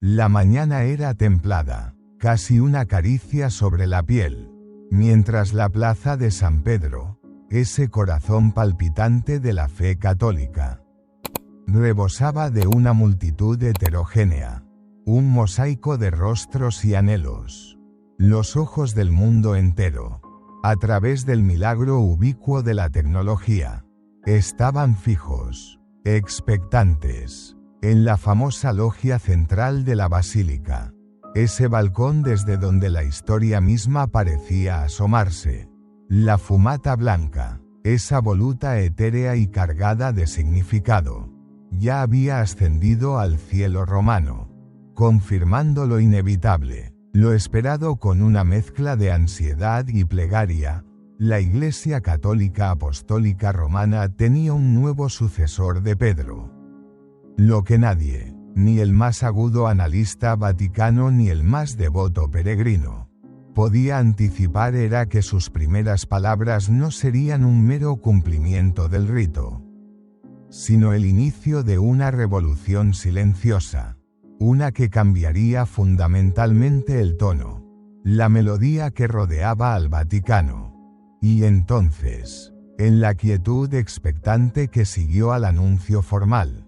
La mañana era templada, casi una caricia sobre la piel, mientras la plaza de San Pedro, ese corazón palpitante de la fe católica, rebosaba de una multitud heterogénea, un mosaico de rostros y anhelos. Los ojos del mundo entero, a través del milagro ubicuo de la tecnología, estaban fijos, expectantes, en la famosa logia central de la basílica, ese balcón desde donde la historia misma parecía asomarse. La fumata blanca, esa voluta etérea y cargada de significado, ya había ascendido al cielo romano, confirmando lo inevitable, lo esperado. Con una mezcla de ansiedad y plegaria, la Iglesia Católica Apostólica Romana tenía un nuevo sucesor de Pedro. Lo que nadie, ni el más agudo analista vaticano ni el más devoto peregrino, podía anticipar era que sus primeras palabras no serían un mero cumplimiento del rito, sino el inicio de una revolución silenciosa, una que cambiaría fundamentalmente el tono, la melodía que rodeaba al Vaticano. Y entonces, en la quietud expectante que siguió al anuncio formal,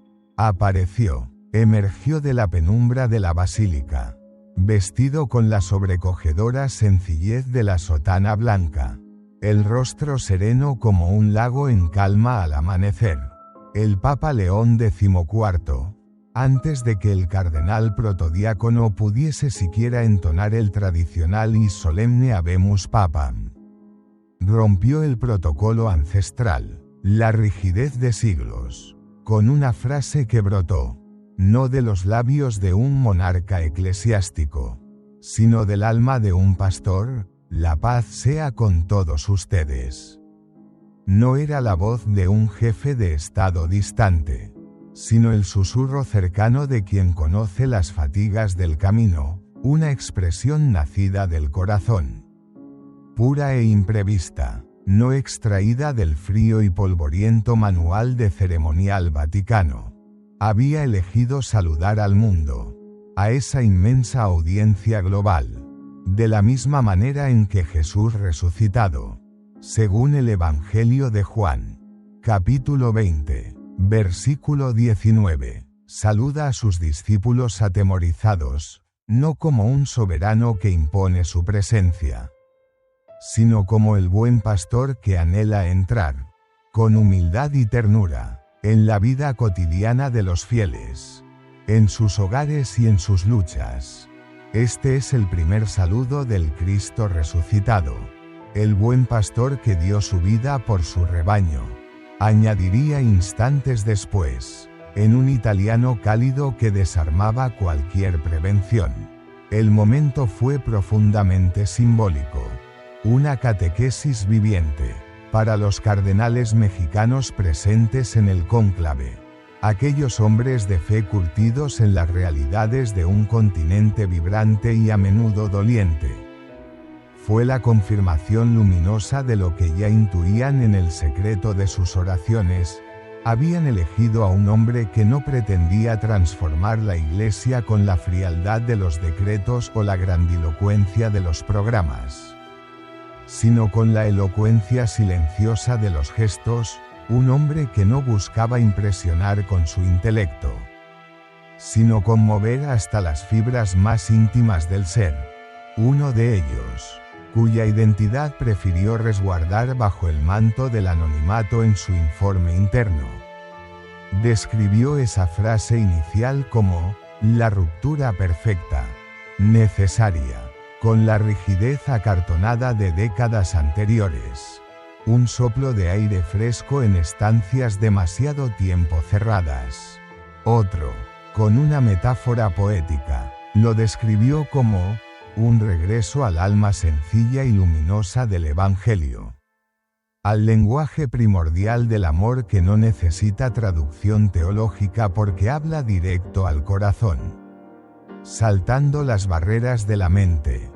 emergió de la penumbra de la basílica, vestido con la sobrecogedora sencillez de la sotana blanca, el rostro sereno como un lago en calma al amanecer. El Papa León XIV, antes de que el cardenal protodiácono pudiese siquiera entonar el tradicional y solemne Habemus Papam, rompió el protocolo ancestral, la rigidez de siglos, con una frase que brotó, no de los labios de un monarca eclesiástico, sino del alma de un pastor: la paz sea con todos ustedes. No era la voz de un jefe de estado distante, sino el susurro cercano de quien conoce las fatigas del camino, una expresión nacida del corazón, pura e imprevista, no extraída del frío y polvoriento manual de ceremonial vaticano. Había elegido saludar al mundo, a esa inmensa audiencia global, de la misma manera en que Jesús resucitado, según el Evangelio de Juan, capítulo 20, versículo 19, saluda a sus discípulos atemorizados, no como un soberano que impone su presencia, sino como el buen pastor que anhela entrar, con humildad y ternura, en la vida cotidiana de los fieles, en sus hogares y en sus luchas. Este es el primer saludo del Cristo resucitado, el buen pastor que dio su vida por su rebaño. Añadiría instantes después, en un italiano cálido que desarmaba cualquier prevención. El momento fue profundamente simbólico, una catequesis viviente, para los cardenales mexicanos presentes en el cónclave, aquellos hombres de fe curtidos en las realidades de un continente vibrante y a menudo doliente. Fue la confirmación luminosa de lo que ya intuían en el secreto de sus oraciones: habían elegido a un hombre que no pretendía transformar la Iglesia con la frialdad de los decretos o la grandilocuencia de los programas, sino con la elocuencia silenciosa de los gestos, un hombre que no buscaba impresionar con su intelecto, sino conmover hasta las fibras más íntimas del ser. Uno de ellos, cuya identidad prefirió resguardar bajo el manto del anonimato en su informe interno, describió esa frase inicial como la ruptura perfecta, necesaria, con la rigidez acartonada de décadas anteriores, un soplo de aire fresco en estancias demasiado tiempo cerradas. Otro, con una metáfora poética, lo describió como un regreso al alma sencilla y luminosa del Evangelio, al lenguaje primordial del amor que no necesita traducción teológica porque habla directo al corazón, saltando las barreras de la mente.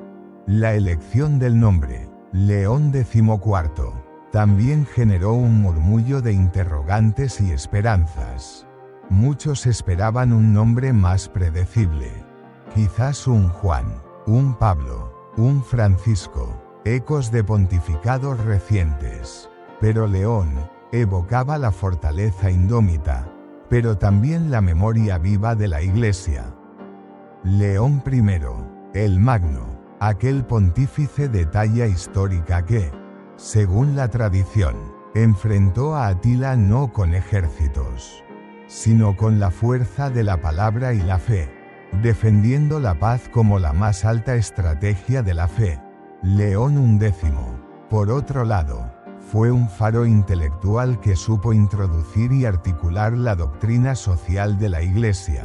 La elección del nombre, León XIV, también generó un murmullo de interrogantes y esperanzas. Muchos esperaban un nombre más predecible, Quizás un Juan, un Pablo, un Francisco, ecos de pontificados recientes. Pero León evocaba la fortaleza indómita, pero también la memoria viva de la Iglesia. León I, el Magno, aquel pontífice de talla histórica que, según la tradición, enfrentó a Atila no con ejércitos, sino con la fuerza de la palabra y la fe, defendiendo la paz como la más alta estrategia de la fe. León X, por otro lado, fue un faro intelectual que supo introducir y articular la doctrina social de la Iglesia,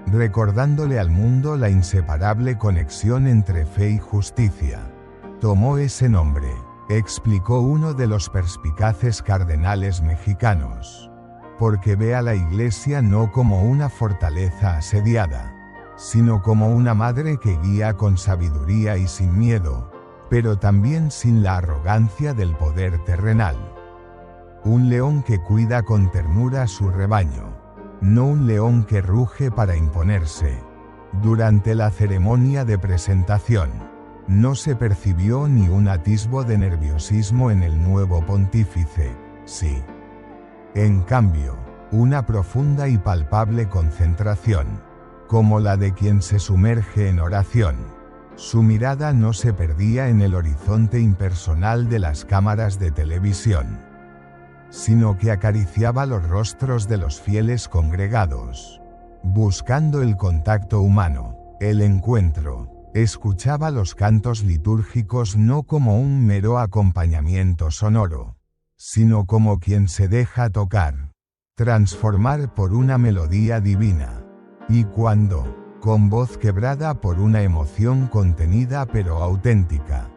recordándole al mundo la inseparable conexión entre fe y justicia. Tomó ese nombre, explicó uno de los perspicaces cardenales mexicanos, porque ve a la Iglesia no como una fortaleza asediada, sino como una madre que guía con sabiduría y sin miedo, pero también sin la arrogancia del poder terrenal. Un león que cuida con ternura a su rebaño, no un león que ruge para imponerse. Durante la ceremonia de presentación, no se percibió ni un atisbo de nerviosismo en el nuevo pontífice, sí. En cambio, una profunda y palpable concentración, como la de quien se sumerge en oración. Su mirada no se perdía en el horizonte impersonal de las cámaras de televisión, sino que acariciaba los rostros de los fieles congregados, buscando el contacto humano, el encuentro. Escuchaba los cantos litúrgicos no como un mero acompañamiento sonoro, sino como quien se deja tocar, transformar por una melodía divina. Y cuando, con voz quebrada por una emoción contenida pero auténtica,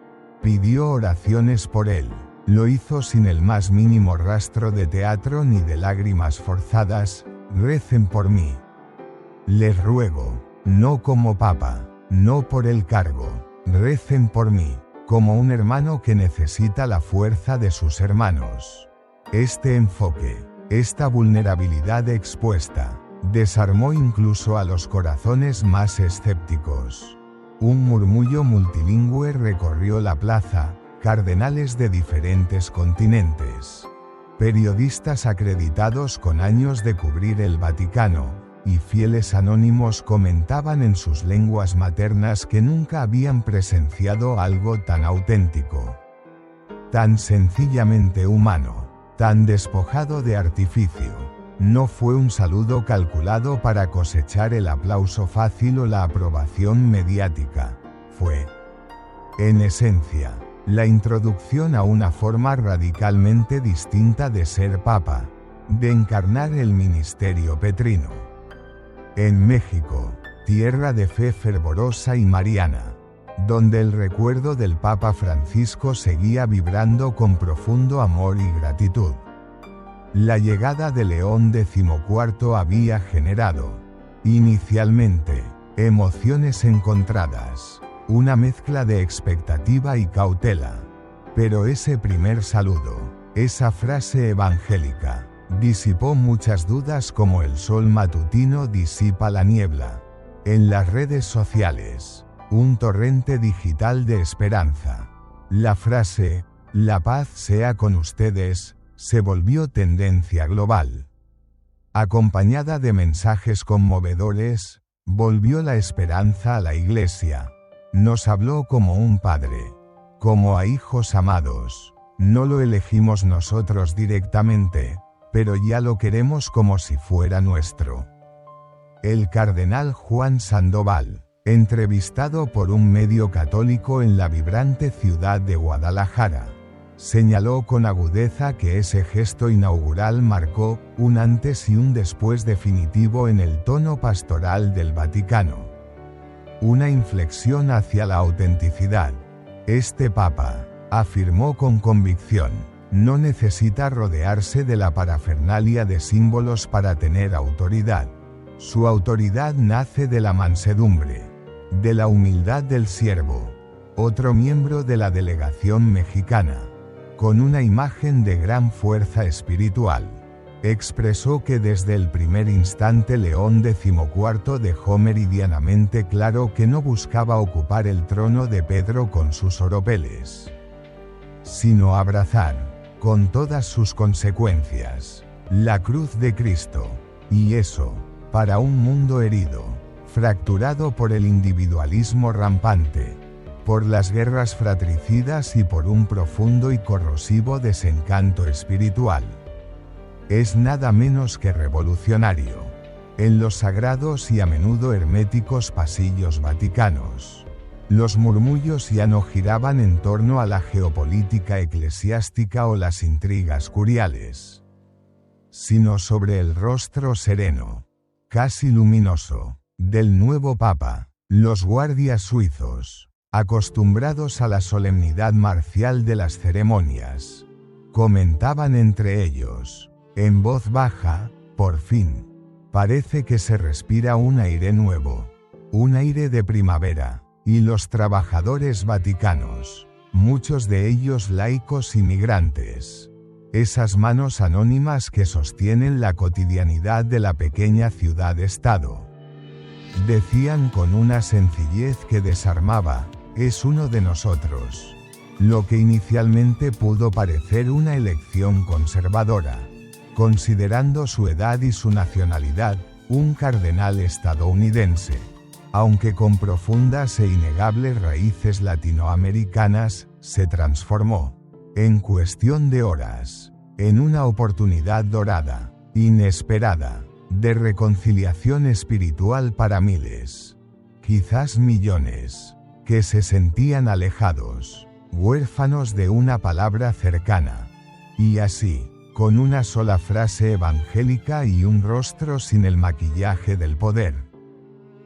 pidió oraciones por él, lo hizo sin el más mínimo rastro de teatro ni de lágrimas forzadas. Recen por mí. Les ruego, no como papa, no por el cargo, recen por mí, como un hermano que necesita la fuerza de sus hermanos. Este enfoque, esta vulnerabilidad expuesta, desarmó incluso a los corazones más escépticos. Un murmullo multilingüe recorrió la plaza, cardenales de diferentes continentes, periodistas acreditados con años de cubrir el Vaticano, y fieles anónimos comentaban en sus lenguas maternas que nunca habían presenciado algo tan auténtico, tan sencillamente humano, tan despojado de artificio. No fue un saludo calculado para cosechar el aplauso fácil o la aprobación mediática. Fue, en esencia, la introducción a una forma radicalmente distinta de ser papa, de encarnar el ministerio petrino. En México, tierra de fe fervorosa y mariana, donde el recuerdo del Papa Francisco seguía vibrando con profundo amor y gratitud, la llegada de León XIV había generado, inicialmente, emociones encontradas, una mezcla de expectativa y cautela. Pero ese primer saludo, esa frase evangélica, disipó muchas dudas como el sol matutino disipa la niebla. En las redes sociales, un torrente digital de esperanza. La frase, "La paz sea con ustedes", se volvió tendencia global. Acompañada de mensajes conmovedores, volvió la esperanza a la Iglesia. Nos habló como un padre, como a hijos amados. No lo elegimos nosotros directamente, pero ya lo queremos como si fuera nuestro. El cardenal Juan Sandoval, entrevistado por un medio católico en la vibrante ciudad de Guadalajara, señaló con agudeza que ese gesto inaugural marcó un antes y un después definitivo en el tono pastoral del Vaticano. Una inflexión hacia la autenticidad. Este Papa, afirmó con convicción, no necesita rodearse de la parafernalia de símbolos para tener autoridad. Su autoridad nace de la mansedumbre, de la humildad del siervo. Otro miembro de la delegación mexicana, con una imagen de gran fuerza espiritual, expresó que desde el primer instante León XIV dejó meridianamente claro que no buscaba ocupar el trono de Pedro con sus oropeles, sino abrazar, con todas sus consecuencias, la cruz de Cristo, y eso, para un mundo herido, fracturado por el individualismo rampante, por las guerras fratricidas y por un profundo y corrosivo desencanto espiritual. Es nada menos que revolucionario. En los sagrados y a menudo herméticos pasillos vaticanos, los murmullos ya no giraban en torno a la geopolítica eclesiástica o las intrigas curiales, sino sobre el rostro sereno, casi luminoso, del nuevo Papa. Los guardias suizos, acostumbrados a la solemnidad marcial de las ceremonias, comentaban entre ellos, en voz baja: por fin, parece que se respira un aire nuevo, un aire de primavera, y los trabajadores vaticanos, muchos de ellos laicos y migrantes, esas manos anónimas que sostienen la cotidianidad de la pequeña ciudad-estado, decían con una sencillez que desarmaba: es uno de nosotros. Lo que inicialmente pudo parecer una elección conservadora, considerando su edad y su nacionalidad, un cardenal estadounidense, aunque con profundas e innegables raíces latinoamericanas, se transformó, en cuestión de horas, en una oportunidad dorada, inesperada, de reconciliación espiritual para miles, quizás millones, que se sentían alejados, huérfanos de una palabra cercana. Y así, con una sola frase evangélica y un rostro sin el maquillaje del poder,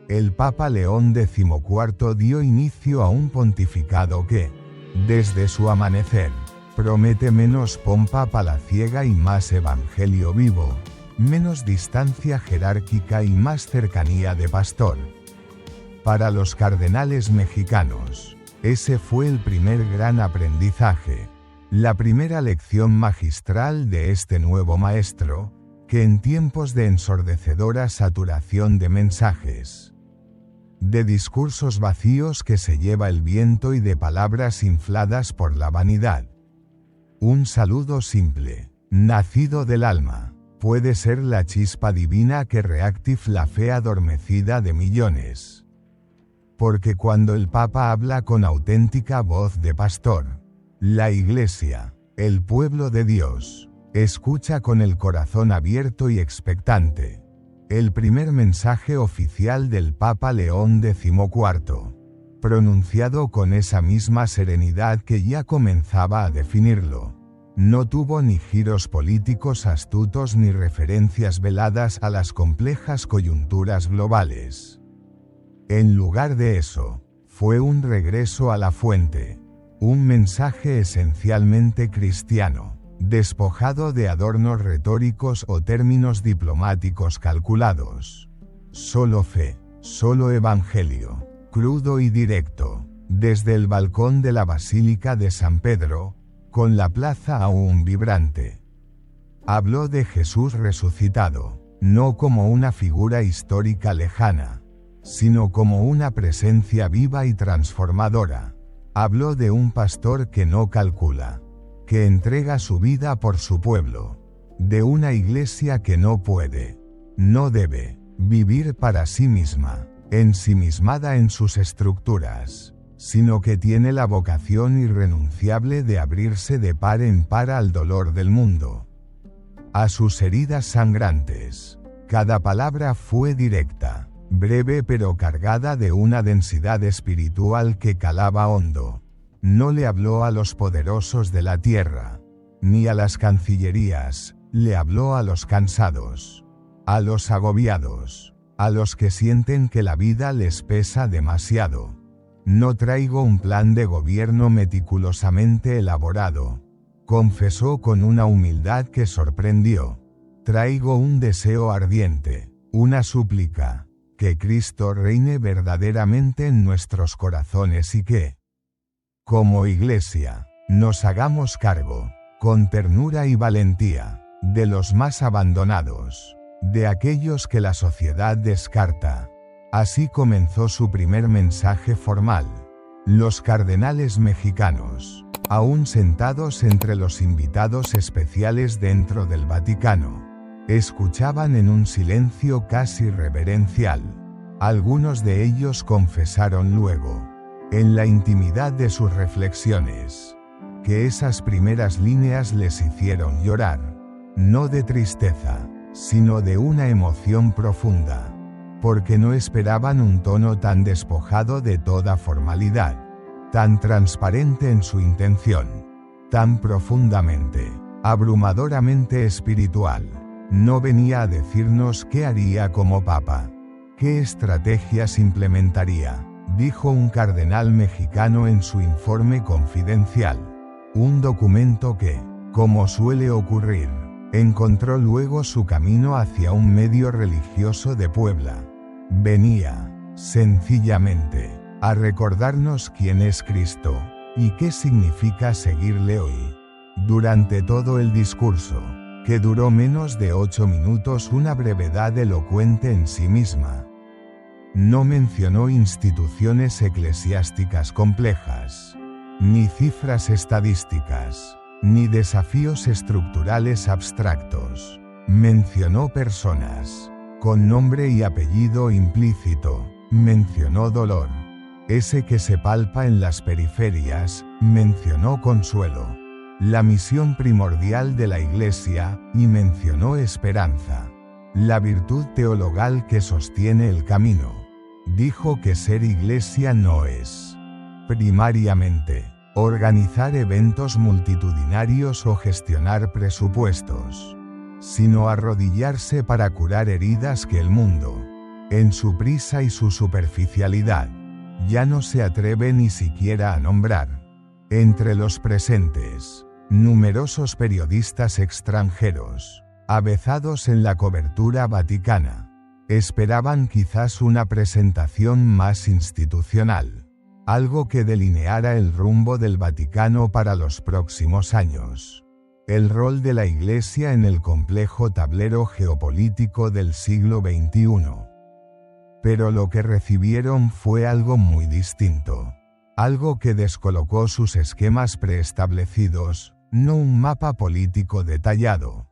el Papa León XIV dio inicio a un pontificado que, desde su amanecer, promete menos pompa palaciega y más evangelio vivo, menos distancia jerárquica y más cercanía de pastor. Para los cardenales mexicanos, ese fue el primer gran aprendizaje, la primera lección magistral de este nuevo maestro, que en tiempos de ensordecedora saturación de mensajes, de discursos vacíos que se lleva el viento y de palabras infladas por la vanidad, un saludo simple, nacido del alma, puede ser la chispa divina que reactive la fe adormecida de millones. Porque cuando el Papa habla con auténtica voz de pastor, la Iglesia, el pueblo de Dios, escucha con el corazón abierto y expectante. El primer mensaje oficial del Papa León XIV, pronunciado con esa misma serenidad que ya comenzaba a definirlo, no tuvo ni giros políticos astutos ni referencias veladas a las complejas coyunturas globales. En lugar de eso, fue un regreso a la fuente, un mensaje esencialmente cristiano, despojado de adornos retóricos o términos diplomáticos calculados. Solo fe, solo evangelio, crudo y directo, desde el balcón de la Basílica de San Pedro, con la plaza aún vibrante. Habló de Jesús resucitado, no como una figura histórica lejana, sino como una presencia viva y transformadora. Habló de un pastor que no calcula, que entrega su vida por su pueblo, de una iglesia que no puede, no debe, vivir para sí misma, ensimismada en sus estructuras, sino que tiene la vocación irrenunciable de abrirse de par en par al dolor del mundo, a sus heridas sangrantes. Cada palabra fue directa, breve pero cargada de una densidad espiritual que calaba hondo. No le habló a los poderosos de la tierra, ni a las cancillerías, le habló a los cansados, a los agobiados, a los que sienten que la vida les pesa demasiado. No traigo un plan de gobierno meticulosamente elaborado, confesó con una humildad que sorprendió. Traigo un deseo ardiente, una súplica, que Cristo reine verdaderamente en nuestros corazones y que, como Iglesia, nos hagamos cargo, con ternura y valentía, de los más abandonados, de aquellos que la sociedad descarta. Así comenzó su primer mensaje formal. Los cardenales mexicanos, aún sentados entre los invitados especiales dentro del Vaticano, escuchaban en un silencio casi reverencial. Algunos de ellos confesaron luego, en la intimidad de sus reflexiones, que esas primeras líneas les hicieron llorar, no de tristeza, sino de una emoción profunda, porque no esperaban un tono tan despojado de toda formalidad, tan transparente en su intención, tan profundamente, abrumadoramente espiritual. No venía a decirnos qué haría como papa, qué estrategias implementaría, dijo un cardenal mexicano en su informe confidencial, un documento que, como suele ocurrir, encontró luego su camino hacia un medio religioso de Puebla. Venía, sencillamente, a recordarnos quién es Cristo, y qué significa seguirle hoy. Durante todo el discurso, que duró menos de 8 minutos, una brevedad elocuente en sí misma, no mencionó instituciones eclesiásticas complejas, ni cifras estadísticas, ni desafíos estructurales abstractos. Mencionó personas, con nombre y apellido implícito. Mencionó dolor, ese que se palpa en las periferias. Mencionó consuelo, la misión primordial de la Iglesia, y mencionó esperanza, la virtud teologal que sostiene el camino. Dijo que ser Iglesia no es, primariamente, organizar eventos multitudinarios o gestionar presupuestos, sino arrodillarse para curar heridas que el mundo, en su prisa y su superficialidad, ya no se atreve ni siquiera a nombrar. Entre los presentes, numerosos periodistas extranjeros, avezados en la cobertura vaticana, esperaban quizás una presentación más institucional, algo que delineara el rumbo del Vaticano para los próximos años, el rol de la Iglesia en el complejo tablero geopolítico del siglo XXI. Pero lo que recibieron fue algo muy distinto, algo que descolocó sus esquemas preestablecidos, no un mapa político detallado,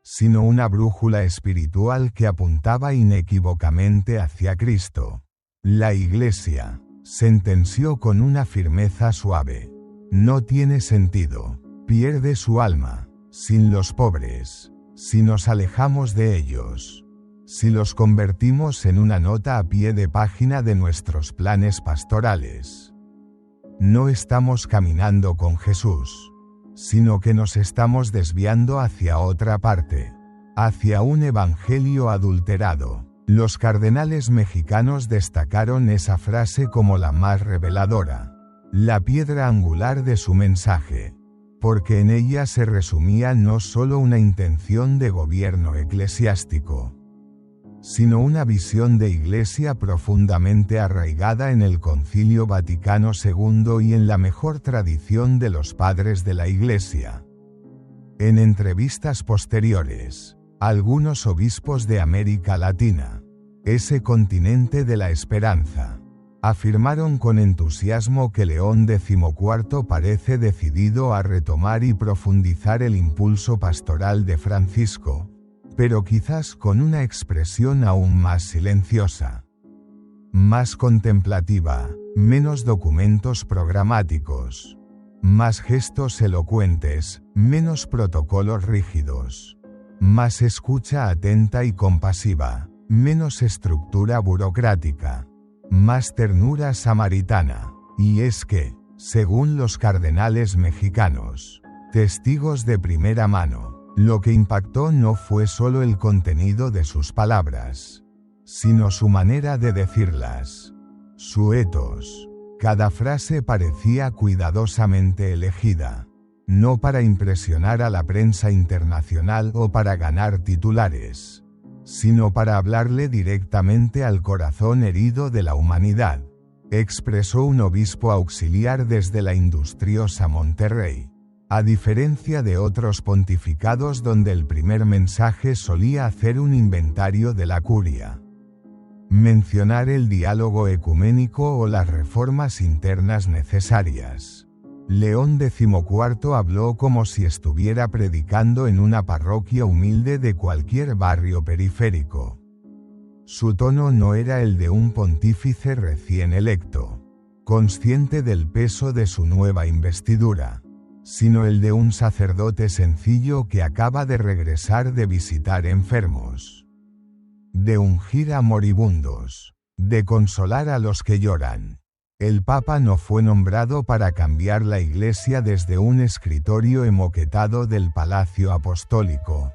sino una brújula espiritual que apuntaba inequívocamente hacia Cristo. La Iglesia, sentenció con una firmeza suave, no tiene sentido, pierde su alma, sin los pobres, si nos alejamos de ellos, si los convertimos en una nota a pie de página de nuestros planes pastorales. No estamos caminando con Jesús, sino que nos estamos desviando hacia otra parte, hacia un evangelio adulterado. Los cardenales mexicanos destacaron esa frase como la más reveladora, la piedra angular de su mensaje, porque en ella se resumía no solo una intención de gobierno eclesiástico, sino una visión de Iglesia profundamente arraigada en el Concilio Vaticano II y en la mejor tradición de los padres de la Iglesia. En entrevistas posteriores, algunos obispos de América Latina, ese continente de la esperanza, afirmaron con entusiasmo que León XIV parece decidido a retomar y profundizar el impulso pastoral de Francisco, pero quizás con una expresión aún más silenciosa, más contemplativa, menos documentos programáticos, más gestos elocuentes, menos protocolos rígidos, más escucha atenta y compasiva, menos estructura burocrática, más ternura samaritana. Y es que, según los cardenales mexicanos, testigos de primera mano, lo que impactó no fue solo el contenido de sus palabras, sino su manera de decirlas, su etos. Cada frase parecía cuidadosamente elegida, no para impresionar a la prensa internacional o para ganar titulares, sino para hablarle directamente al corazón herido de la humanidad, expresó un obispo auxiliar desde la industriosa Monterrey. A diferencia de otros pontificados donde el primer mensaje solía hacer un inventario de la curia, mencionar el diálogo ecuménico o las reformas internas necesarias, León XIV habló como si estuviera predicando en una parroquia humilde de cualquier barrio periférico. Su tono no era el de un pontífice recién electo, consciente del peso de su nueva investidura, sino el de un sacerdote sencillo que acaba de regresar de visitar enfermos, de ungir a moribundos, de consolar a los que lloran. El Papa no fue nombrado para cambiar la Iglesia desde un escritorio emoquetado del Palacio Apostólico,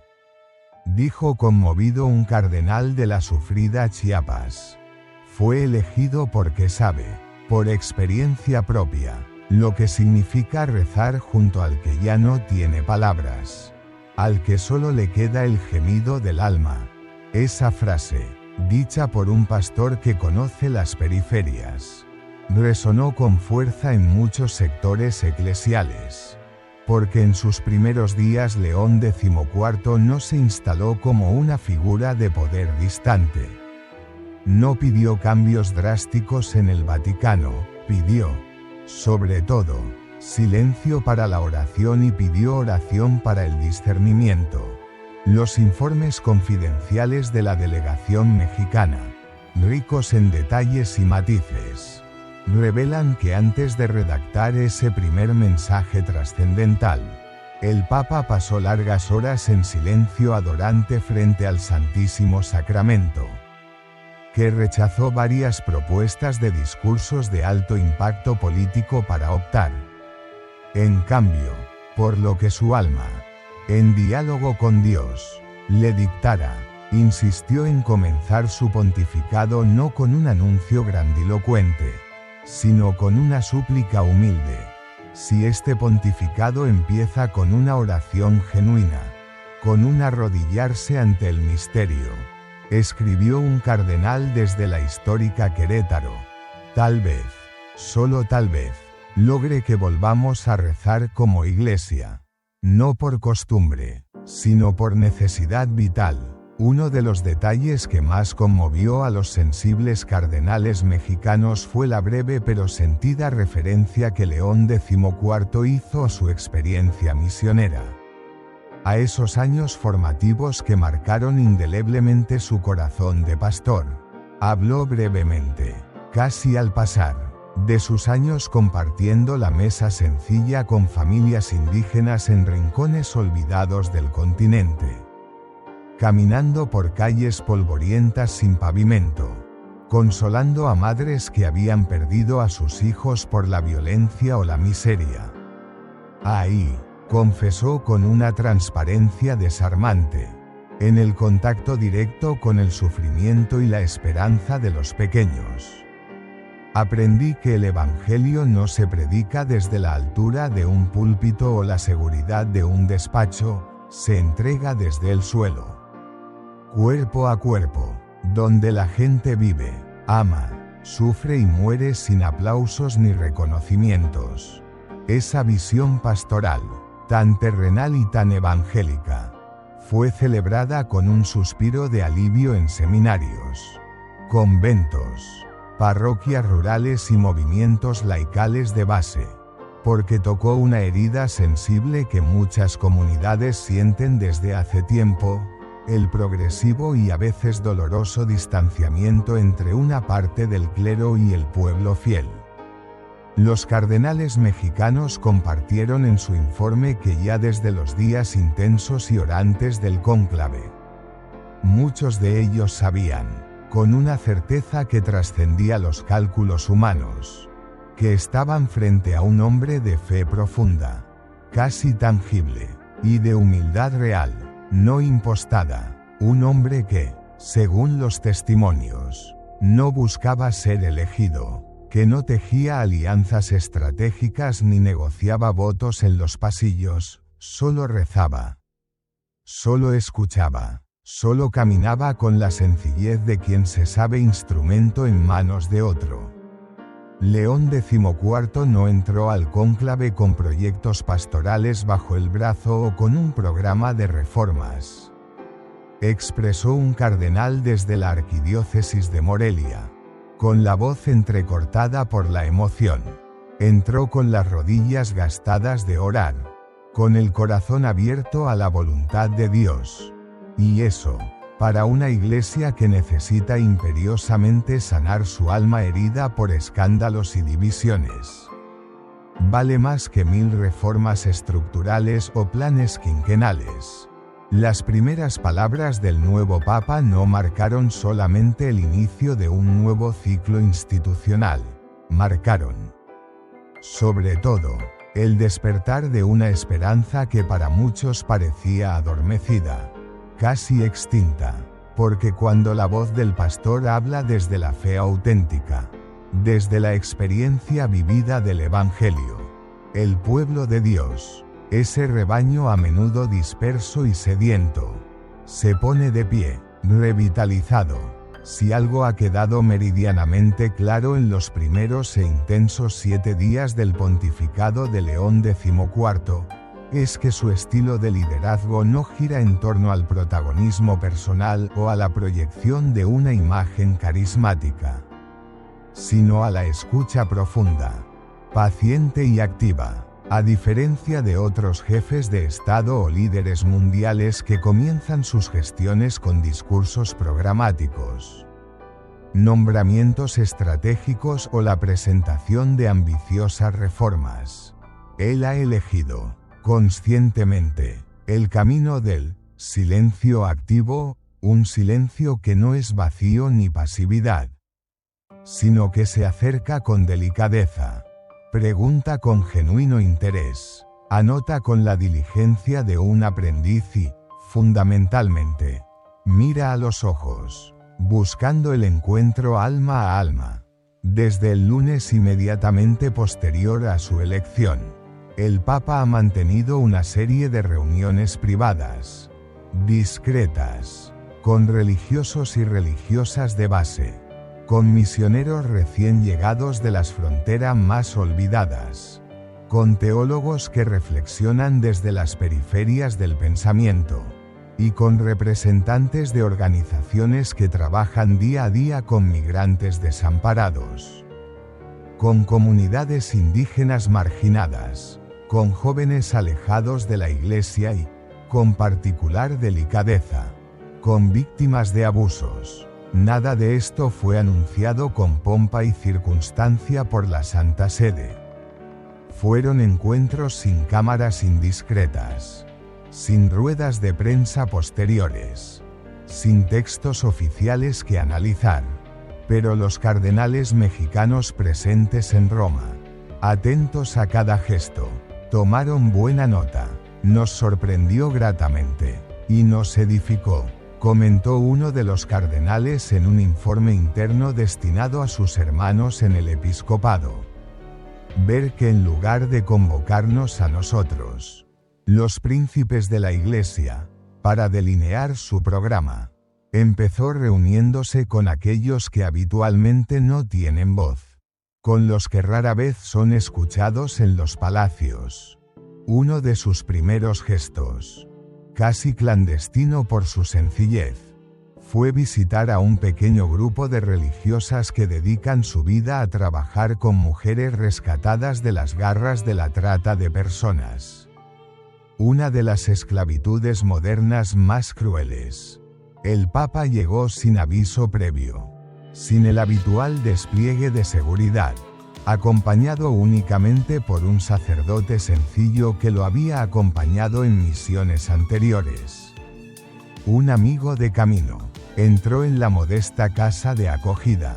dijo conmovido un cardenal de la sufrida Chiapas. Fue elegido porque sabe, por experiencia propia, lo que significa rezar junto al que ya no tiene palabras, al que solo le queda el gemido del alma. Esa frase, dicha por un pastor que conoce las periferias, resonó con fuerza en muchos sectores eclesiales, porque en sus primeros días León XIV no se instaló como una figura de poder distante. No pidió cambios drásticos en el Vaticano, pidió, sobre todo, silencio para la oración y pidió oración para el discernimiento. Los informes confidenciales de la delegación mexicana, ricos en detalles y matices, revelan que antes de redactar ese primer mensaje trascendental, el Papa pasó largas horas en silencio adorante frente al Santísimo Sacramento, que rechazó varias propuestas de discursos de alto impacto político para optar, en cambio, por lo que su alma, en diálogo con Dios, le dictara. Insistió en comenzar su pontificado no con un anuncio grandilocuente, sino con una súplica humilde. Si este pontificado empieza con una oración genuina, con un arrodillarse ante el misterio, escribió un cardenal desde la histórica Querétaro, tal vez, solo tal vez, logre que volvamos a rezar como Iglesia, no por costumbre, sino por necesidad vital. Uno de los detalles que más conmovió a los sensibles cardenales mexicanos fue la breve pero sentida referencia que León XIV hizo a su experiencia misionera, a esos años formativos que marcaron indeleblemente su corazón de pastor. Habló brevemente, casi al pasar, de sus años compartiendo la mesa sencilla con familias indígenas en rincones olvidados del continente, caminando por calles polvorientas sin pavimento, consolando a madres que habían perdido a sus hijos por la violencia o la miseria. Ahí, confesó con una transparencia desarmante, en el contacto directo con el sufrimiento y la esperanza de los pequeños, aprendí que el Evangelio no se predica desde la altura de un púlpito o la seguridad de un despacho, se entrega desde el suelo, cuerpo a cuerpo, donde la gente vive, ama, sufre y muere sin aplausos ni reconocimientos. Esa visión pastoral, tan terrenal y tan evangélica, fue celebrada con un suspiro de alivio en seminarios, conventos, parroquias rurales y movimientos laicales de base, porque tocó una herida sensible que muchas comunidades sienten desde hace tiempo, el progresivo y a veces doloroso distanciamiento entre una parte del clero y el pueblo fiel. Los cardenales mexicanos compartieron en su informe que ya desde los días intensos y orantes del cónclave, muchos de ellos sabían, con una certeza que trascendía los cálculos humanos, que estaban frente a un hombre de fe profunda, casi tangible, y de humildad real, no impostada, un hombre que, según los testimonios, no buscaba ser elegido, que no tejía alianzas estratégicas ni negociaba votos en los pasillos, solo rezaba, solo escuchaba, solo caminaba con la sencillez de quien se sabe instrumento en manos de otro. León XIV no entró al cónclave con proyectos pastorales bajo el brazo o con un programa de reformas. Expresó un cardenal desde la arquidiócesis de Morelia, con la voz entrecortada por la emoción. Entró con las rodillas gastadas de orar, con el corazón abierto a la voluntad de Dios. Y eso, para una iglesia que necesita imperiosamente sanar su alma herida por escándalos y divisiones, vale más que 1000 reformas estructurales o planes quinquenales. Las primeras palabras del nuevo Papa no marcaron solamente el inicio de un nuevo ciclo institucional, marcaron, sobre todo, el despertar de una esperanza que para muchos parecía adormecida, casi extinta, porque cuando la voz del pastor habla desde la fe auténtica, desde la experiencia vivida del Evangelio, el pueblo de Dios, ese rebaño a menudo disperso y sediento, se pone de pie, revitalizado. Si algo ha quedado meridianamente claro en los primeros e intensos 7 días del pontificado de León XIV, es que su estilo de liderazgo no gira en torno al protagonismo personal o a la proyección de una imagen carismática, sino a la escucha profunda, paciente y activa. A diferencia de otros jefes de Estado o líderes mundiales que comienzan sus gestiones con discursos programáticos, nombramientos estratégicos o la presentación de ambiciosas reformas, él ha elegido, conscientemente, el camino del silencio activo, un silencio que no es vacío ni pasividad, sino que se acerca con delicadeza. Pregunta con genuino interés, anota con la diligencia de un aprendiz y, fundamentalmente, mira a los ojos, buscando el encuentro alma a alma. Desde el lunes inmediatamente posterior a su elección, el Papa ha mantenido una serie de reuniones privadas, discretas, con religiosos y religiosas de base, con misioneros recién llegados de las fronteras más olvidadas, con teólogos que reflexionan desde las periferias del pensamiento, y con representantes de organizaciones que trabajan día a día con migrantes desamparados, con comunidades indígenas marginadas, con jóvenes alejados de la Iglesia y, con particular delicadeza, con víctimas de abusos. Nada de esto fue anunciado con pompa y circunstancia por la Santa Sede. Fueron encuentros sin cámaras indiscretas, sin ruedas de prensa posteriores, sin textos oficiales que analizar. Pero los cardenales mexicanos presentes en Roma, atentos a cada gesto, tomaron buena nota. Nos sorprendió gratamente, y nos edificó, comentó uno de los cardenales en un informe interno destinado a sus hermanos en el episcopado. Ver que en lugar de convocarnos a nosotros, los príncipes de la Iglesia, para delinear su programa, empezó reuniéndose con aquellos que habitualmente no tienen voz, con los que rara vez son escuchados en los palacios. Uno de sus primeros gestos, casi clandestino por su sencillez, fue visitar a un pequeño grupo de religiosas que dedican su vida a trabajar con mujeres rescatadas de las garras de la trata de personas. Una de las esclavitudes modernas más crueles. El Papa llegó sin aviso previo, sin el habitual despliegue de seguridad, acompañado únicamente por un sacerdote sencillo que lo había acompañado en misiones anteriores. Un amigo de camino, entró en la modesta casa de acogida,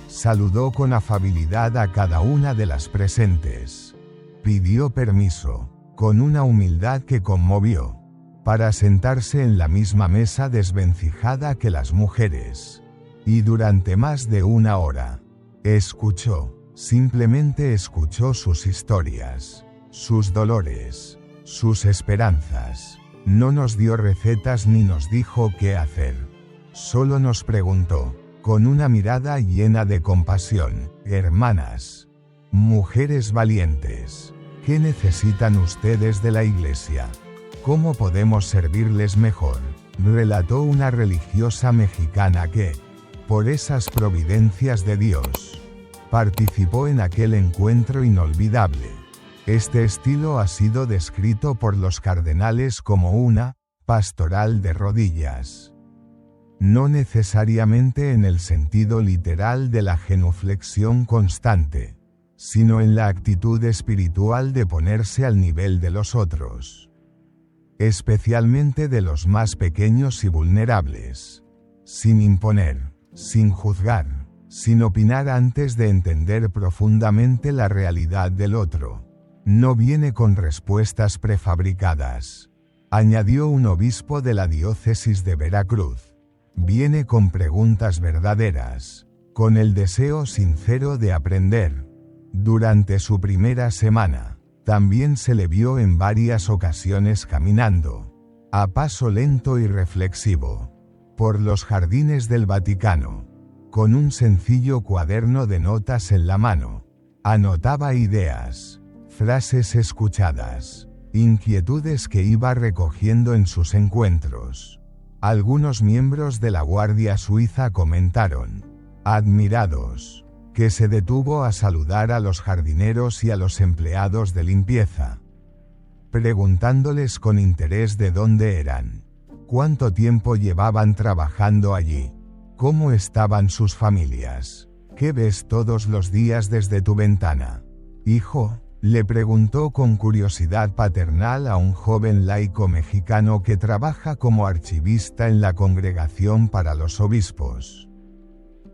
saludó con afabilidad a cada una de las presentes, pidió permiso, con una humildad que conmovió, para sentarse en la misma mesa desvencijada que las mujeres, y durante más de una hora, escuchó. Simplemente escuchó sus historias, sus dolores, sus esperanzas. No nos dio recetas ni nos dijo qué hacer. Solo nos preguntó, con una mirada llena de compasión. Hermanas, mujeres valientes, ¿qué necesitan ustedes de la iglesia? ¿Cómo podemos servirles mejor?, relató una religiosa mexicana que, por esas providencias de Dios, participó en aquel encuentro inolvidable. Este estilo ha sido descrito por los cardenales como una pastoral de rodillas. No necesariamente en el sentido literal de la genuflexión constante, sino en la actitud espiritual de ponerse al nivel de los otros, especialmente de los más pequeños y vulnerables, sin imponer, sin juzgar, sin opinar antes de entender profundamente la realidad del otro. No viene con respuestas prefabricadas, añadió un obispo de la diócesis de Veracruz. Viene con preguntas verdaderas, con el deseo sincero de aprender. Durante su primera semana, también se le vio en varias ocasiones caminando, a paso lento y reflexivo, por los jardines del Vaticano. Con un sencillo cuaderno de notas en la mano, anotaba ideas, frases escuchadas, inquietudes que iba recogiendo en sus encuentros. Algunos miembros de la Guardia Suiza comentaron, admirados, que se detuvo a saludar a los jardineros y a los empleados de limpieza, preguntándoles con interés de dónde eran, cuánto tiempo llevaban trabajando allí, cómo estaban sus familias, qué ves todos los días desde tu ventana. Hijo, le preguntó con curiosidad paternal a un joven laico mexicano que trabaja como archivista en la Congregación para los Obispos.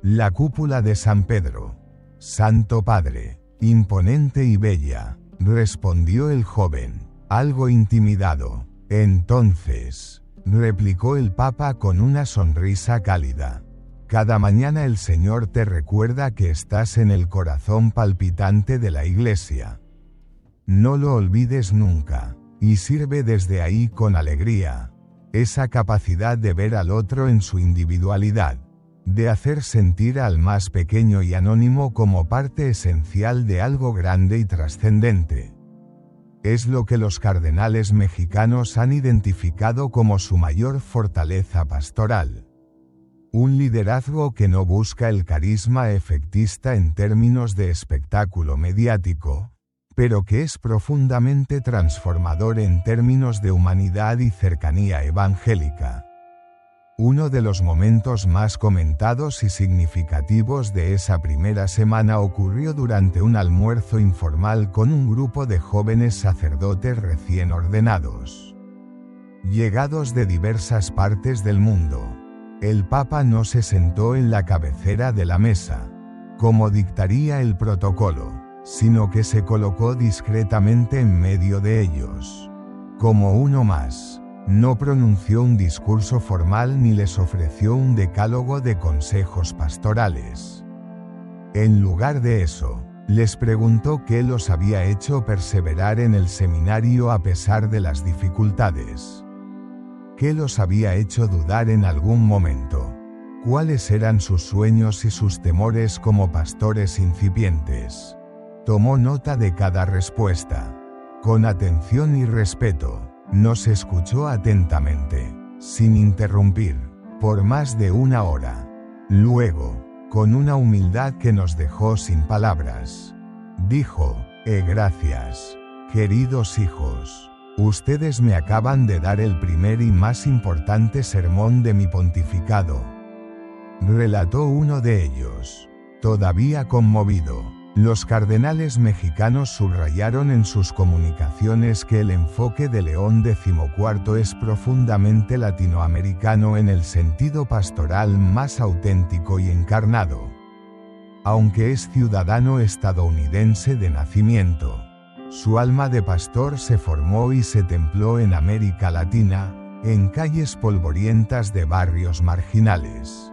La cúpula de San Pedro. Santo Padre, imponente y bella, respondió el joven, algo intimidado. Entonces, replicó el Papa con una sonrisa cálida, cada mañana el Señor te recuerda que estás en el corazón palpitante de la Iglesia. No lo olvides nunca, y sirve desde ahí con alegría. Esa capacidad de ver al otro en su individualidad, de hacer sentir al más pequeño y anónimo como parte esencial de algo grande y trascendente, es lo que los cardenales mexicanos han identificado como su mayor fortaleza pastoral. Un liderazgo que no busca el carisma efectista en términos de espectáculo mediático, pero que es profundamente transformador en términos de humanidad y cercanía evangélica. Uno de los momentos más comentados y significativos de esa primera semana ocurrió durante un almuerzo informal con un grupo de jóvenes sacerdotes recién ordenados, llegados de diversas partes del mundo. El Papa no se sentó en la cabecera de la mesa, como dictaría el protocolo, sino que se colocó discretamente en medio de ellos, como uno más. No pronunció un discurso formal ni les ofreció un decálogo de consejos pastorales. En lugar de eso, les preguntó qué los había hecho perseverar en el seminario a pesar de las dificultades. ¿Qué los había hecho dudar en algún momento? ¿Cuáles eran sus sueños y sus temores como pastores incipientes? Tomó nota de cada respuesta, con atención y respeto. Nos escuchó atentamente, sin interrumpir, por más de una hora. Luego, con una humildad que nos dejó sin palabras, dijo, gracias, queridos hijos, ustedes me acaban de dar el primer y más importante sermón de mi pontificado. Relató uno de ellos, todavía conmovido. Los cardenales mexicanos subrayaron en sus comunicaciones que el enfoque de León XIV es profundamente latinoamericano en el sentido pastoral más auténtico y encarnado. Aunque es ciudadano estadounidense de nacimiento, su alma de pastor se formó y se templó en América Latina, en calles polvorientas de barrios marginales,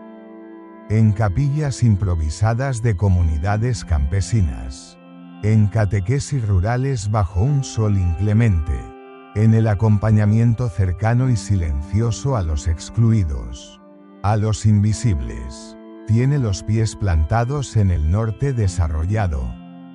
en capillas improvisadas de comunidades campesinas, en catequesis rurales bajo un sol inclemente, en el acompañamiento cercano y silencioso a los excluidos, a los invisibles. Tiene los pies plantados en el norte desarrollado,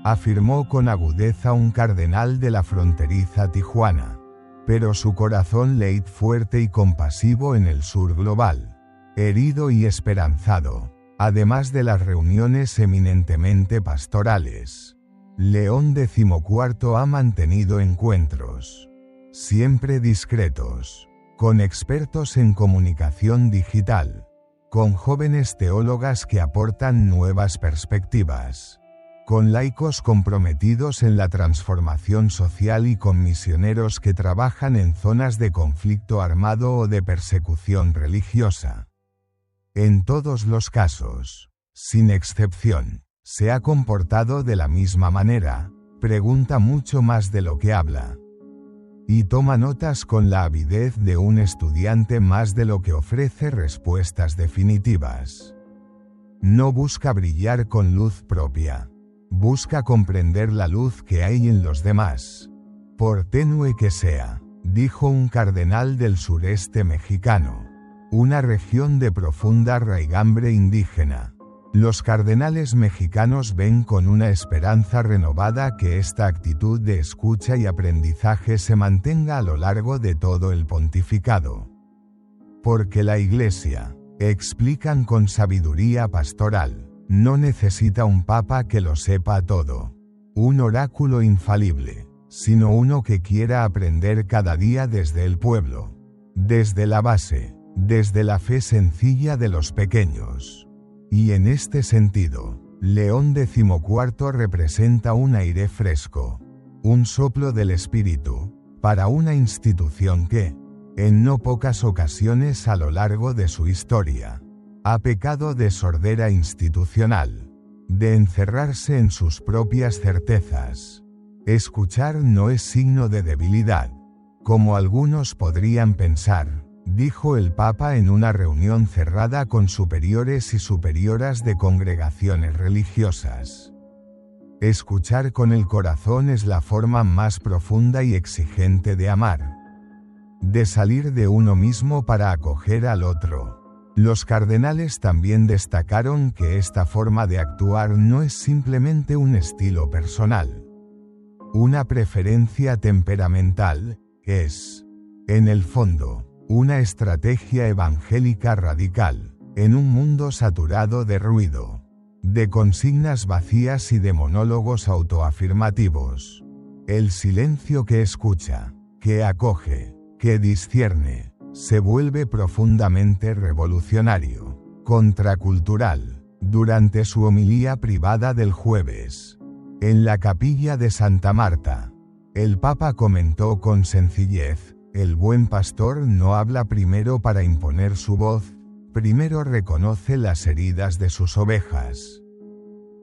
afirmó con agudeza un cardenal de la fronteriza Tijuana. Pero su corazón late fuerte y compasivo en el sur global, herido y esperanzado, además de las reuniones eminentemente pastorales. León XIV ha mantenido encuentros, siempre discretos, con expertos en comunicación digital, con jóvenes teólogas que aportan nuevas perspectivas, con laicos comprometidos en la transformación social y con misioneros que trabajan en zonas de conflicto armado o de persecución religiosa. En todos los casos, sin excepción, se ha comportado de la misma manera, pregunta mucho más de lo que habla. Y toma notas con la avidez de un estudiante más de lo que ofrece respuestas definitivas. No busca brillar con luz propia. Busca comprender la luz que hay en los demás. Por tenue que sea, dijo un cardenal del sureste mexicano, una región de profunda raigambre indígena. Los cardenales mexicanos ven con una esperanza renovada que esta actitud de escucha y aprendizaje se mantenga a lo largo de todo el pontificado. Porque la Iglesia, explican con sabiduría pastoral, no necesita un papa que lo sepa todo, un oráculo infalible, sino uno que quiera aprender cada día desde el pueblo, desde la base, desde la fe sencilla de los pequeños. Y en este sentido, León XIV representa un aire fresco, un soplo del espíritu, para una institución que, en no pocas ocasiones a lo largo de su historia, ha pecado de sordera institucional, de encerrarse en sus propias certezas. Escuchar no es signo de debilidad, como algunos podrían pensar, dijo el Papa en una reunión cerrada con superiores y superioras de congregaciones religiosas. Escuchar con el corazón es la forma más profunda y exigente de amar, de salir de uno mismo para acoger al otro. Los cardenales también destacaron que esta forma de actuar no es simplemente un estilo personal, una preferencia temperamental, es, en el fondo, una estrategia evangélica radical, en un mundo saturado de ruido, de consignas vacías y de monólogos autoafirmativos. El silencio que escucha, que acoge, que discierne, se vuelve profundamente revolucionario, contracultural. Durante su homilía privada del jueves, en la capilla de Santa Marta, el Papa comentó con sencillez: el buen pastor no habla primero para imponer su voz, primero reconoce las heridas de sus ovejas.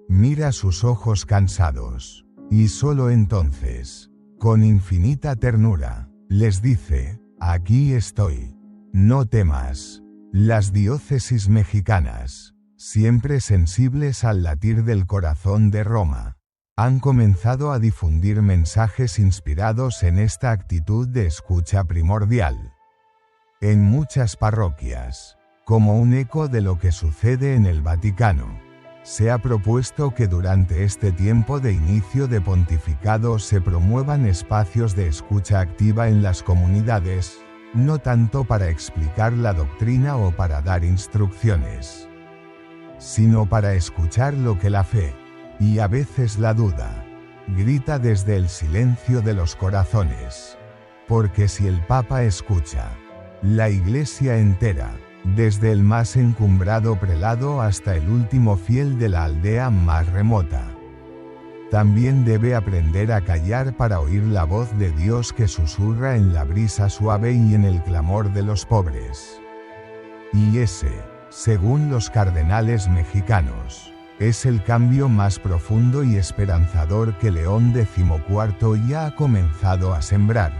Mira sus ojos cansados, y solo entonces, con infinita ternura, les dice: aquí estoy. No temas. Las diócesis mexicanas, siempre sensibles al latir del corazón de Roma, han comenzado a difundir mensajes inspirados en esta actitud de escucha primordial. En muchas parroquias, como un eco de lo que sucede en el Vaticano, se ha propuesto que durante este tiempo de inicio de pontificado se promuevan espacios de escucha activa en las comunidades, no tanto para explicar la doctrina o para dar instrucciones, sino para escuchar lo que la fe, y a veces la duda, grita desde el silencio de los corazones. Porque si el Papa escucha, la Iglesia entera, desde el más encumbrado prelado hasta el último fiel de la aldea más remota, también debe aprender a callar para oír la voz de Dios que susurra en la brisa suave y en el clamor de los pobres. Y ese, según los cardenales mexicanos, es el cambio más profundo y esperanzador que León XIV ya ha comenzado a sembrar.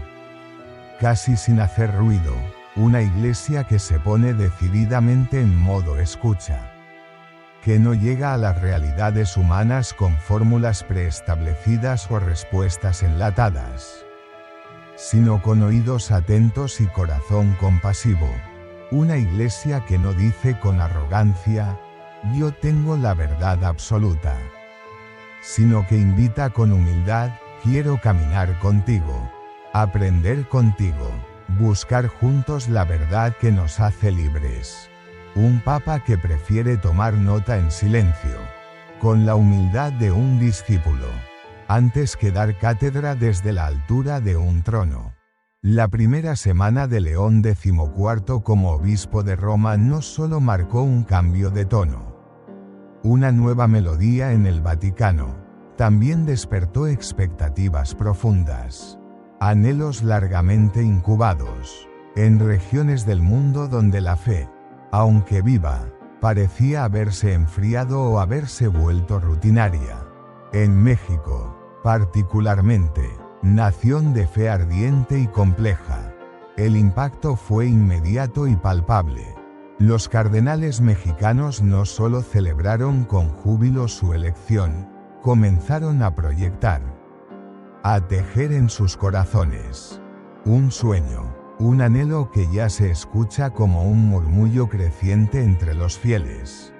Casi sin hacer ruido, una iglesia que se pone decididamente en modo escucha, que no llega a las realidades humanas con fórmulas preestablecidas o respuestas enlatadas, sino con oídos atentos y corazón compasivo. Una iglesia que no dice con arrogancia: yo tengo la verdad absoluta, sino que invita con humildad, quiero caminar contigo, aprender contigo, buscar juntos la verdad que nos hace libres. Un papa que prefiere tomar nota en silencio, con la humildad de un discípulo, antes que dar cátedra desde la altura de un trono. La primera semana de León XIV como obispo de Roma no solo marcó un cambio de tono, una nueva melodía en el Vaticano, también despertó expectativas profundas, anhelos largamente incubados, en regiones del mundo donde la fe, aunque viva, parecía haberse enfriado o haberse vuelto rutinaria. En México, particularmente, nación de fe ardiente y compleja, el impacto fue inmediato y palpable. Los cardenales mexicanos no solo celebraron con júbilo su elección, comenzaron a proyectar, a tejer en sus corazones, un sueño, un anhelo que ya se escucha como un murmullo creciente entre los fieles.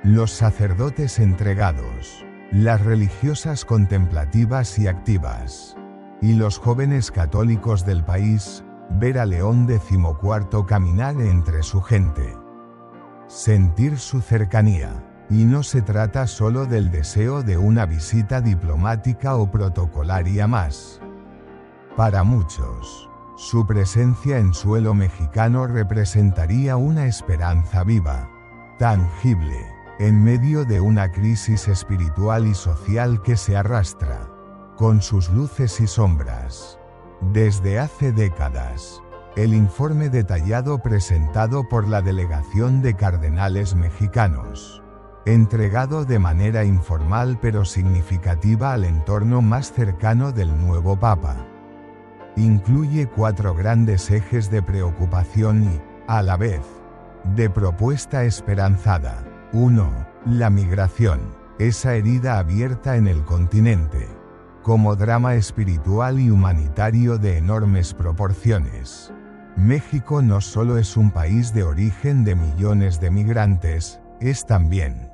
Los sacerdotes entregados, las religiosas contemplativas y activas, y los jóvenes católicos del país, ver a León XIV caminar entre su gente, sentir su cercanía. Y no se trata solo del deseo de una visita diplomática o protocolaria más. Para muchos, su presencia en suelo mexicano representaría una esperanza viva, tangible, en medio de una crisis espiritual y social que se arrastra, con sus luces y sombras, desde hace décadas. El informe detallado presentado por la Delegación de Cardenales Mexicanos, entregado de manera informal pero significativa al entorno más cercano del nuevo Papa, incluye 4 grandes ejes de preocupación y, a la vez, de propuesta esperanzada. 1. La migración, esa herida abierta en el continente, como drama espiritual y humanitario de enormes proporciones. México no solo es un país de origen de millones de migrantes, es también,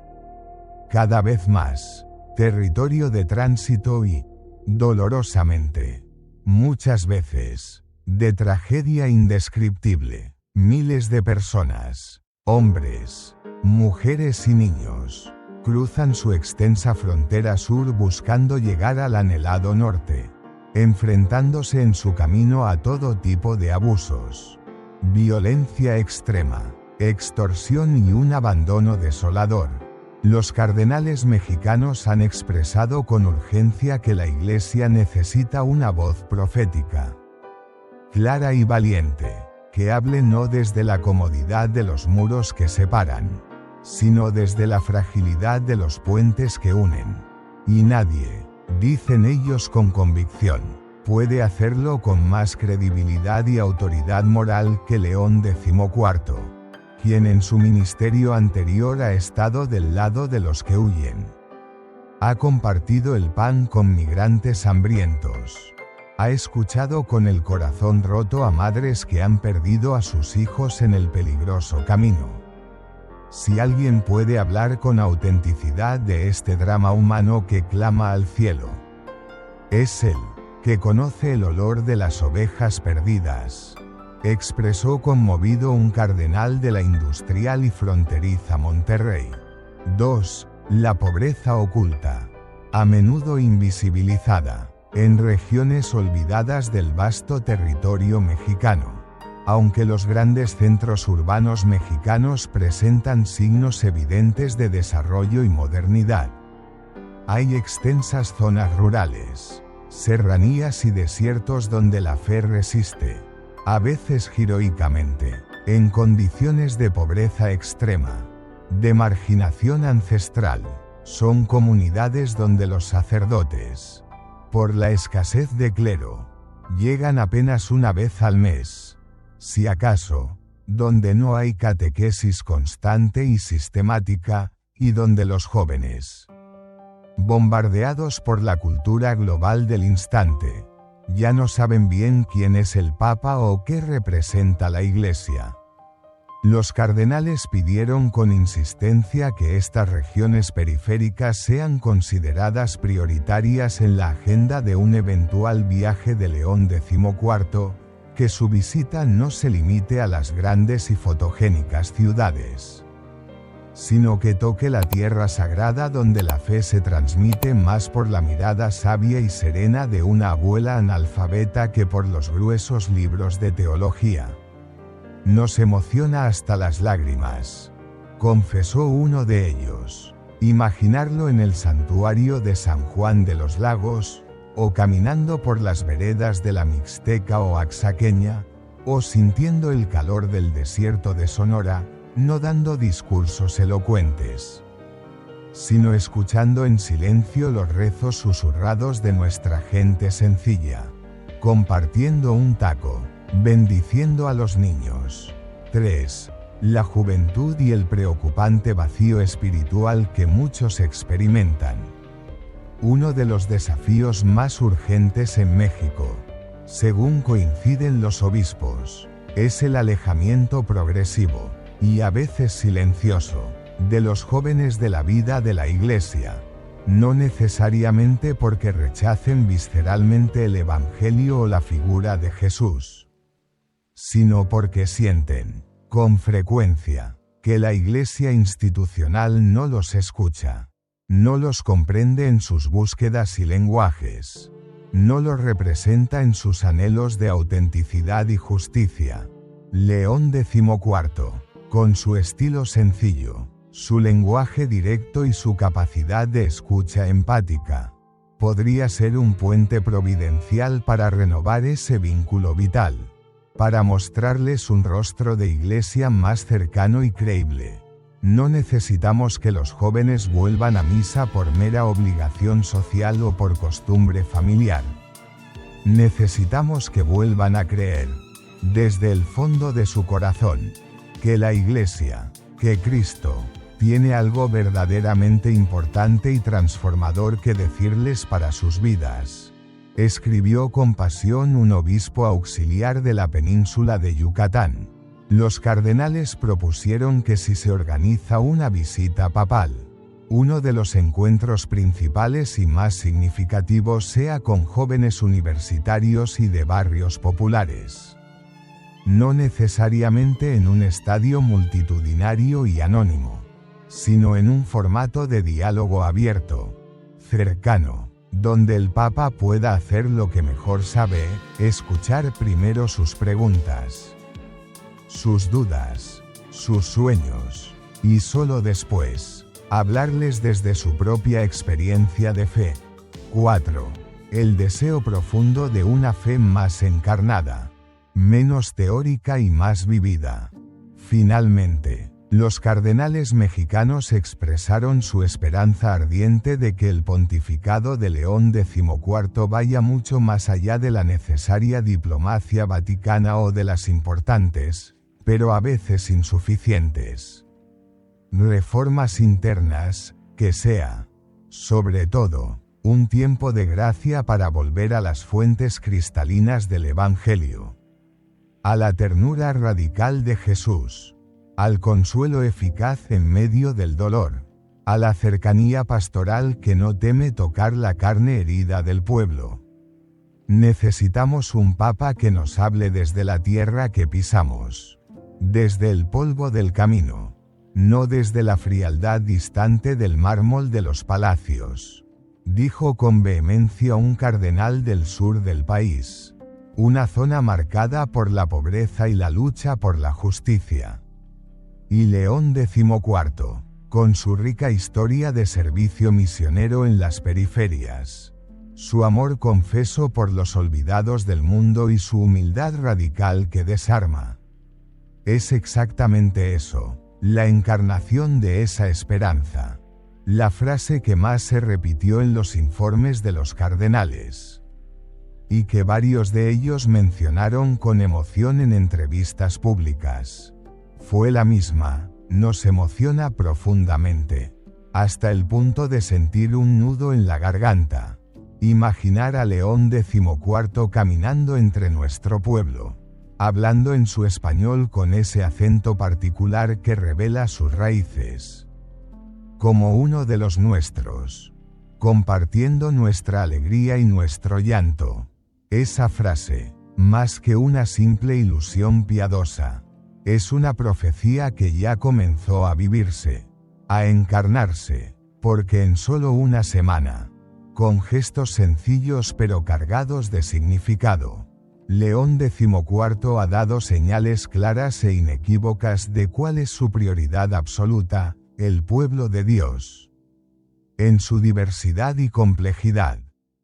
cada vez más, territorio de tránsito y, dolorosamente, muchas veces, de tragedia indescriptible. Miles de personas, hombres, mujeres y niños, cruzan su extensa frontera sur buscando llegar al anhelado norte, enfrentándose en su camino a todo tipo de abusos, violencia extrema, extorsión y un abandono desolador. Los cardenales mexicanos han expresado con urgencia que la Iglesia necesita una voz profética, clara y valiente, que hable no desde la comodidad de los muros que separan, sino desde la fragilidad de los puentes que unen. Y nadie, dicen ellos con convicción, puede hacerlo con más credibilidad y autoridad moral que León XIV, quien en su ministerio anterior ha estado del lado de los que huyen. Ha compartido el pan con migrantes hambrientos. Ha escuchado con el corazón roto a madres que han perdido a sus hijos en el peligroso camino. Si alguien puede hablar con autenticidad de este drama humano que clama al cielo, es él, que conoce el olor de las ovejas perdidas, expresó conmovido un cardenal de la industrial y fronteriza Monterrey. 2. La pobreza oculta, a menudo invisibilizada, en regiones olvidadas del vasto territorio mexicano. Aunque los grandes centros urbanos mexicanos presentan signos evidentes de desarrollo y modernidad, hay extensas zonas rurales, serranías y desiertos donde la fe resiste, a veces heroicamente, en condiciones de pobreza extrema, de marginación ancestral. Son comunidades donde los sacerdotes, por la escasez de clero, llegan apenas una vez al mes, si acaso, donde no hay catequesis constante y sistemática, y donde los jóvenes, bombardeados por la cultura global del instante, ya no saben bien quién es el Papa o qué representa la Iglesia. Los cardenales pidieron con insistencia que estas regiones periféricas sean consideradas prioritarias en la agenda de un eventual viaje de León XIV, que su visita no se limite a las grandes y fotogénicas ciudades, sino que toque la tierra sagrada donde la fe se transmite más por la mirada sabia y serena de una abuela analfabeta que por los gruesos libros de teología. Nos emociona hasta las lágrimas, confesó uno de ellos, imaginarlo en el santuario de San Juan de los Lagos, o caminando por las veredas de la Mixteca o Oaxaqueña, o sintiendo el calor del desierto de Sonora, no dando discursos elocuentes, sino escuchando en silencio los rezos susurrados de nuestra gente sencilla, compartiendo un taco, bendiciendo a los niños. 3. La juventud y el preocupante vacío espiritual que muchos experimentan. Uno de los desafíos más urgentes en México, según coinciden los obispos, es el alejamiento progresivo, y a veces silencioso, de los jóvenes de la vida de la Iglesia, no necesariamente porque rechacen visceralmente el Evangelio o la figura de Jesús, sino porque sienten, con frecuencia, que la Iglesia institucional no los escucha, no los comprende en sus búsquedas y lenguajes, no los representa en sus anhelos de autenticidad y justicia. León XIV, con su estilo sencillo, su lenguaje directo y su capacidad de escucha empática, podría ser un puente providencial para renovar ese vínculo vital, para mostrarles un rostro de iglesia más cercano y creíble. No necesitamos que los jóvenes vuelvan a misa por mera obligación social o por costumbre familiar. Necesitamos que vuelvan a creer, desde el fondo de su corazón, que la Iglesia, que Cristo, tiene algo verdaderamente importante y transformador que decirles para sus vidas. Escribió con pasión un obispo auxiliar de la península de Yucatán. Los cardenales propusieron que si se organiza una visita papal, uno de los encuentros principales y más significativos sea con jóvenes universitarios y de barrios populares. No necesariamente en un estadio multitudinario y anónimo, sino en un formato de diálogo abierto, cercano, donde el Papa pueda hacer lo que mejor sabe, escuchar primero sus preguntas, sus dudas, sus sueños, y solo después, hablarles desde su propia experiencia de fe. 4. El deseo profundo de una fe más encarnada, menos teórica y más vivida. Finalmente, los cardenales mexicanos expresaron su esperanza ardiente de que el pontificado de León XIV vaya mucho más allá de la necesaria diplomacia vaticana o de las importantes, pero a veces insuficientes, reformas internas, que sea, sobre todo, un tiempo de gracia para volver a las fuentes cristalinas del Evangelio, a la ternura radical de Jesús, al consuelo eficaz en medio del dolor, a la cercanía pastoral que no teme tocar la carne herida del pueblo. Necesitamos un Papa que nos hable desde la tierra que pisamos, desde el polvo del camino, no desde la frialdad distante del mármol de los palacios, dijo con vehemencia un cardenal del sur del país, una zona marcada por la pobreza y la lucha por la justicia. Y León XIV, con su rica historia de servicio misionero en las periferias, su amor confeso por los olvidados del mundo y su humildad radical que desarma. Es exactamente eso, la encarnación de esa esperanza. La frase que más se repitió en los informes de los cardenales, y que varios de ellos mencionaron con emoción en entrevistas públicas, fue la misma: nos emociona profundamente, hasta el punto de sentir un nudo en la garganta, imaginar a León XIV caminando entre nuestro pueblo, hablando en su español con ese acento particular que revela sus raíces. Como uno de los nuestros, compartiendo nuestra alegría y nuestro llanto. Esa frase, más que una simple ilusión piadosa, es una profecía que ya comenzó a vivirse, a encarnarse, porque en solo una semana, con gestos sencillos pero cargados de significado, León XIV ha dado señales claras e inequívocas de cuál es su prioridad absoluta, el pueblo de Dios. En su diversidad y complejidad,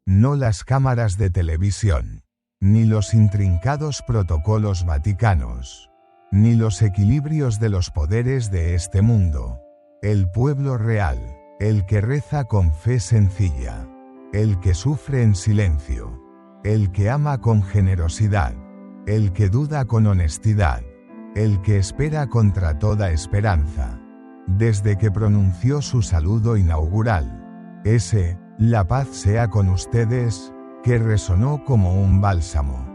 no las cámaras de televisión, ni los intrincados protocolos vaticanos, ni los equilibrios de los poderes de este mundo. El pueblo real, el que reza con fe sencilla, el que sufre en silencio, el que ama con generosidad, el que duda con honestidad, el que espera contra toda esperanza. Desde que pronunció su saludo inaugural, ese, la paz sea con ustedes, que resonó como un bálsamo.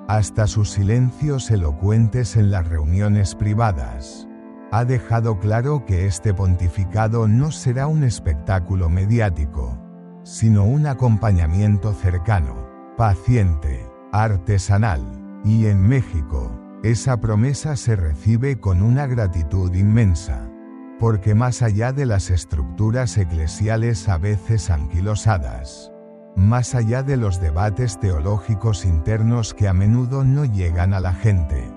Hasta sus silencios elocuentes en las reuniones privadas, ha dejado claro que este pontificado no será un espectáculo mediático, sino un acompañamiento cercano, paciente, artesanal, y en México, esa promesa se recibe con una gratitud inmensa. Porque más allá de las estructuras eclesiales a veces anquilosadas, más allá de los debates teológicos internos que a menudo no llegan a la gente,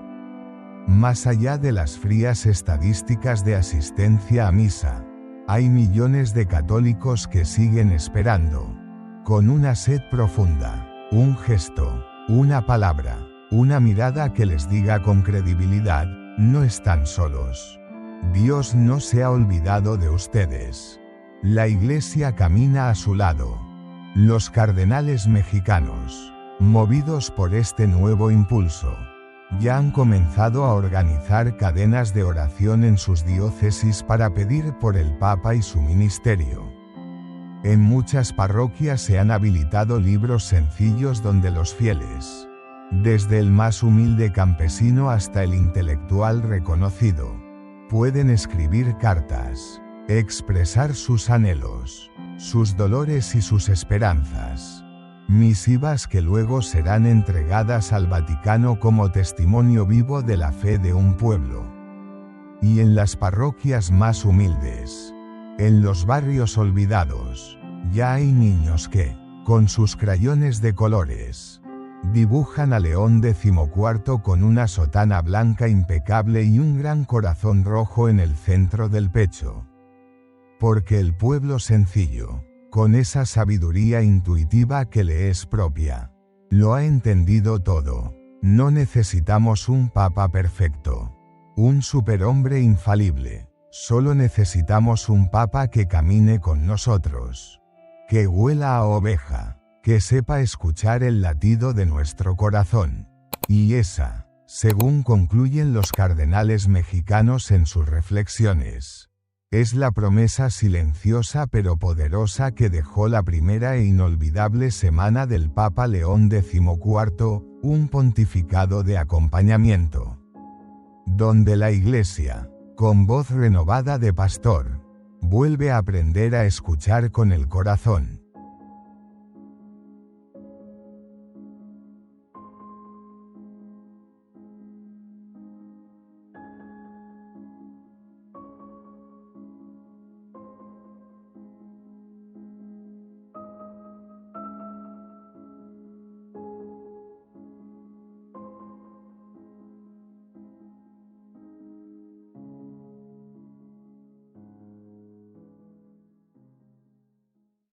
más allá de las frías estadísticas de asistencia a misa, hay millones de católicos que siguen esperando, con una sed profunda, un gesto, una palabra, una mirada que les diga con credibilidad, no están solos. Dios no se ha olvidado de ustedes. La Iglesia camina a su lado. Los cardenales mexicanos, movidos por este nuevo impulso, ya han comenzado a organizar cadenas de oración en sus diócesis para pedir por el Papa y su ministerio. En muchas parroquias se han habilitado libros sencillos donde los fieles, desde el más humilde campesino hasta el intelectual reconocido, pueden escribir cartas, expresar sus anhelos, sus dolores y sus esperanzas. Misivas que luego serán entregadas al Vaticano como testimonio vivo de la fe de un pueblo. Y en las parroquias más humildes, en los barrios olvidados, ya hay niños que, con sus crayones de colores, dibujan a León XIV con una sotana blanca impecable y un gran corazón rojo en el centro del pecho. Porque el pueblo sencillo, con esa sabiduría intuitiva que le es propia, lo ha entendido todo. No necesitamos un papa perfecto, un superhombre infalible. Solo necesitamos un papa que camine con nosotros, que huela a oveja, que sepa escuchar el latido de nuestro corazón. Y esa, según concluyen los cardenales mexicanos en sus reflexiones, es la promesa silenciosa pero poderosa que dejó la primera e inolvidable semana del Papa León XIV, un pontificado de acompañamiento, donde la Iglesia, con voz renovada de pastor, vuelve a aprender a escuchar con el corazón.